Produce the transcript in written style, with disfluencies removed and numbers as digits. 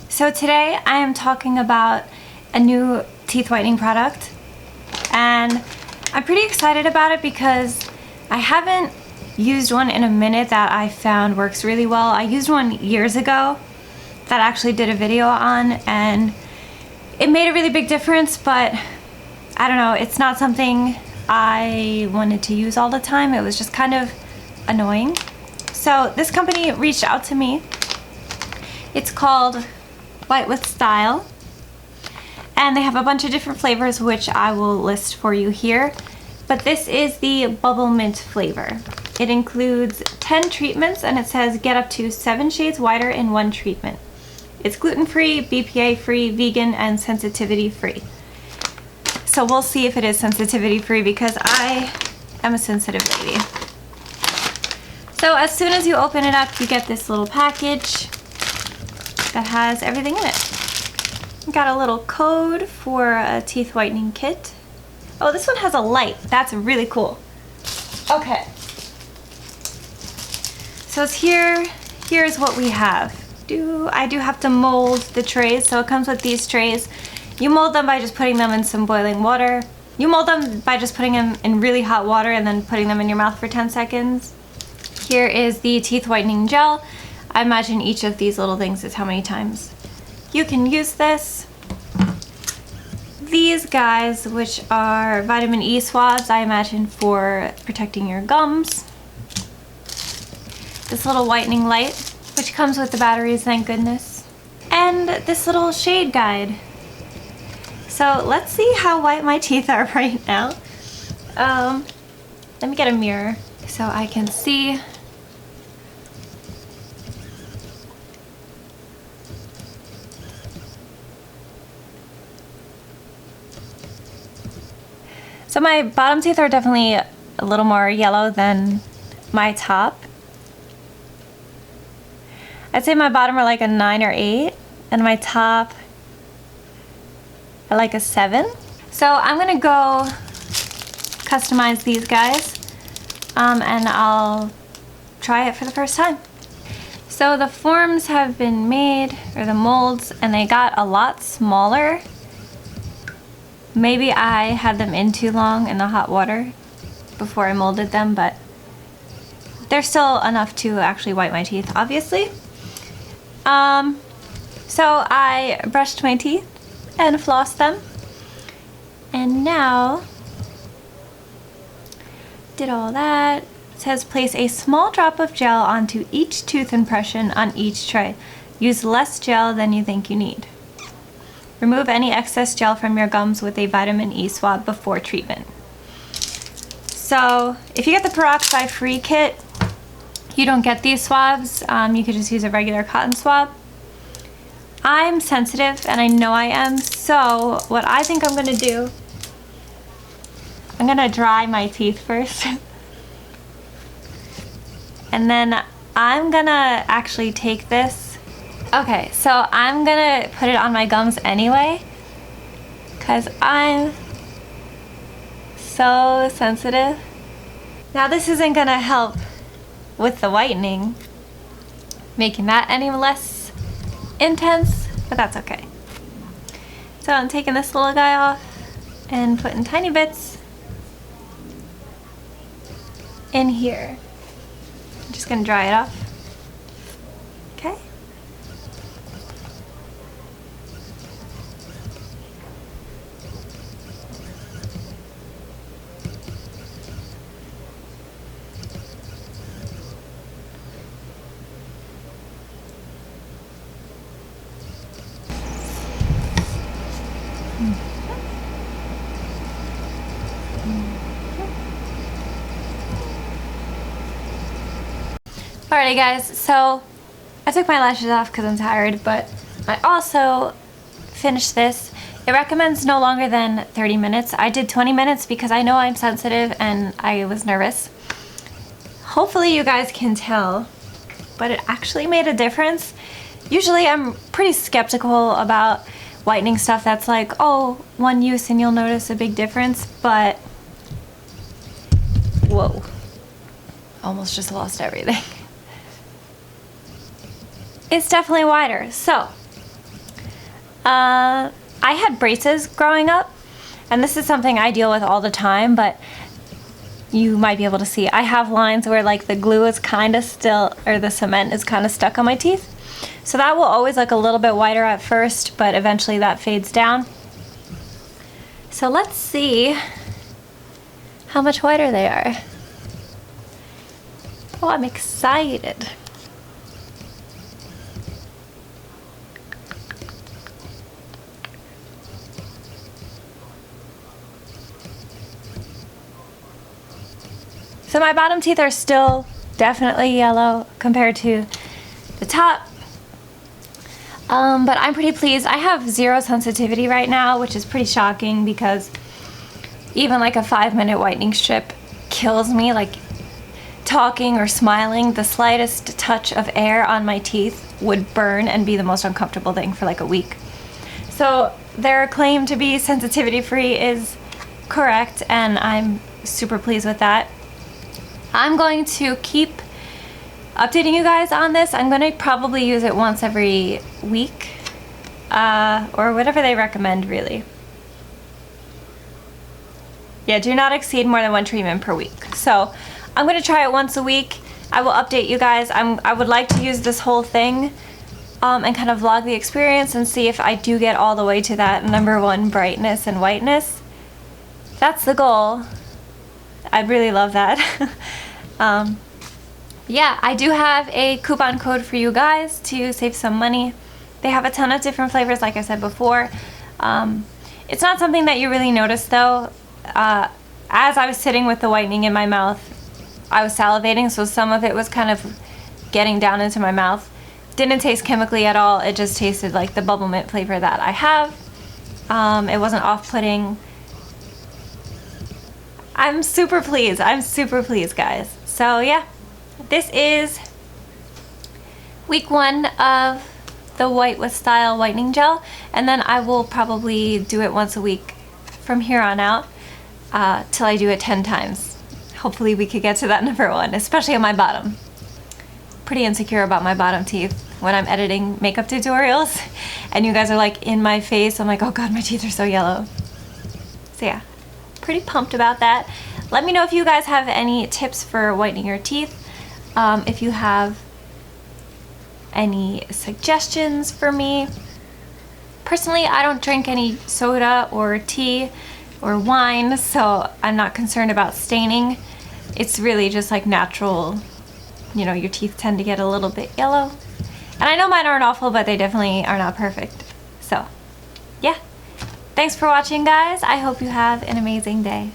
So today I am talking about a new teeth whitening product, and I'm pretty excited about it because I haven't used one in a minute that I found works really well. I used one years ago that I actually did a video on, and it made a really big difference, but I don't know, it's not something I wanted to use all the time. It was just kind of annoying. So this company reached out to me. It's called White with Style, and they have a bunch of different flavors which I will list for you here, but this is the bubble mint flavor. It includes 10 treatments, and it says get up to 7 shades whiter in one treatment. It's gluten-free, BPA-free, vegan, and sensitivity-free. So we'll see if it is sensitivity-free because I am a sensitive lady. So as soon as you open it up, you get this little package that has everything in it. Got a little code for a teeth whitening kit. Oh, this one has a light. That's really cool. Okay. So it's here's what we have. I do have to mold the trays, so it comes with these trays. You mold them by just putting them in some boiling water. You mold them by just putting them in really hot water and then putting them in your mouth for 10 seconds. Here is the teeth whitening gel. I imagine each of these little things is how many times you can use this. These guys, which are vitamin E swabs, I imagine for protecting your gums. This little whitening light, which comes with the batteries, thank goodness. And this little shade guide. So let's see how white my teeth are right now. Let me get a mirror so I can see. So my bottom teeth are definitely a little more yellow than my top. I'd say my bottom are like a 9 or 8, and my top are like a 7. So I'm gonna go customize these guys, and I'll try it for the first time. So the forms have been made, or the molds, and they got a lot smaller. Maybe I had them in too long in the hot water before I molded them, but they're still enough to actually white my teeth, obviously. So I brushed my teeth and flossed them, and now did all that. It says place a small drop of gel onto each tooth impression on each tray. Use less gel than you think you need. Remove any excess gel from your gums with a vitamin E swab before treatment. So if you get the peroxide free kit, you don't get these swabs. You could just use a regular cotton swab. I'm sensitive, and I know I am, so what I think I'm gonna do, I'm gonna dry my teeth first. And then I'm gonna actually take this. Okay, so I'm gonna put it on my gums anyway, because I'm so sensitive. Now this isn't gonna help with the whitening, making that any less intense, but that's okay. So I'm taking this little guy off and putting tiny bits in here. I'm just gonna dry it off. Okay. Alrighty guys, so I took my lashes off because I'm tired, but I also finished this. It recommends no longer than 30 minutes. I did 20 minutes because I know I'm sensitive and I was nervous. Hopefully you guys can tell, but it actually made a difference. Usually I'm pretty skeptical about whitening stuff that's like, oh, one use and you'll notice a big difference, but whoa, almost just lost everything. It's definitely wider. So I had braces growing up, and this is something I deal with all the time, but you might be able to see. I have lines where like the glue is kind of still, or the cement is kind of stuck on my teeth. So that will always look a little bit whiter at first, but eventually that fades down. So let's see how much whiter they are. Oh, I'm excited. So my bottom teeth are still definitely yellow compared to the top. But I'm pretty pleased. I have 0 sensitivity right now, which is pretty shocking because even like a 5-minute whitening strip kills me. Like talking or smiling, the slightest touch of air on my teeth would burn and be the most uncomfortable thing for like a week. So their claim to be sensitivity free is correct, and I'm super pleased with that. I'm going to keep updating you guys on this. I'm going to probably use it once every week, or whatever they recommend, really. Yeah, do not exceed more than 1 treatment per week. So I'm going to try it once a week. I will update you guys. I would like to use this whole thing and kind of vlog the experience and see if I do get all the way to that #1 brightness and whiteness. That's the goal. I'd really love that. Yeah, I do have a coupon code for you guys to save some money. They have a ton of different flavors, like I said before. It's not something that you really notice though. As I was sitting with the whitening in my mouth, I was salivating, so some of it was kind of getting down into my mouth. Didn't taste chemically at all. It just tasted like the bubble mint flavor that I have. It wasn't off-putting. I'm super pleased. I'm super pleased, guys. So yeah, this is week 1 of the White with Style whitening gel, and then I will probably do it once a week from here on out till I do it 10 times. Hopefully we could get to that #1, especially on my bottom. Pretty insecure about my bottom teeth when I'm editing makeup tutorials and you guys are like in my face. I'm like, oh god, my teeth are so yellow. So yeah, pretty pumped about that. Let me know if you guys have any tips for whitening your teeth. If you have any suggestions for me. Personally, I don't drink any soda or tea or wine, so I'm not concerned about staining. It's really just like natural, you know, your teeth tend to get a little bit yellow. And I know mine aren't awful, but they definitely are not perfect. So, yeah. Thanks for watching, guys. I hope you have an amazing day.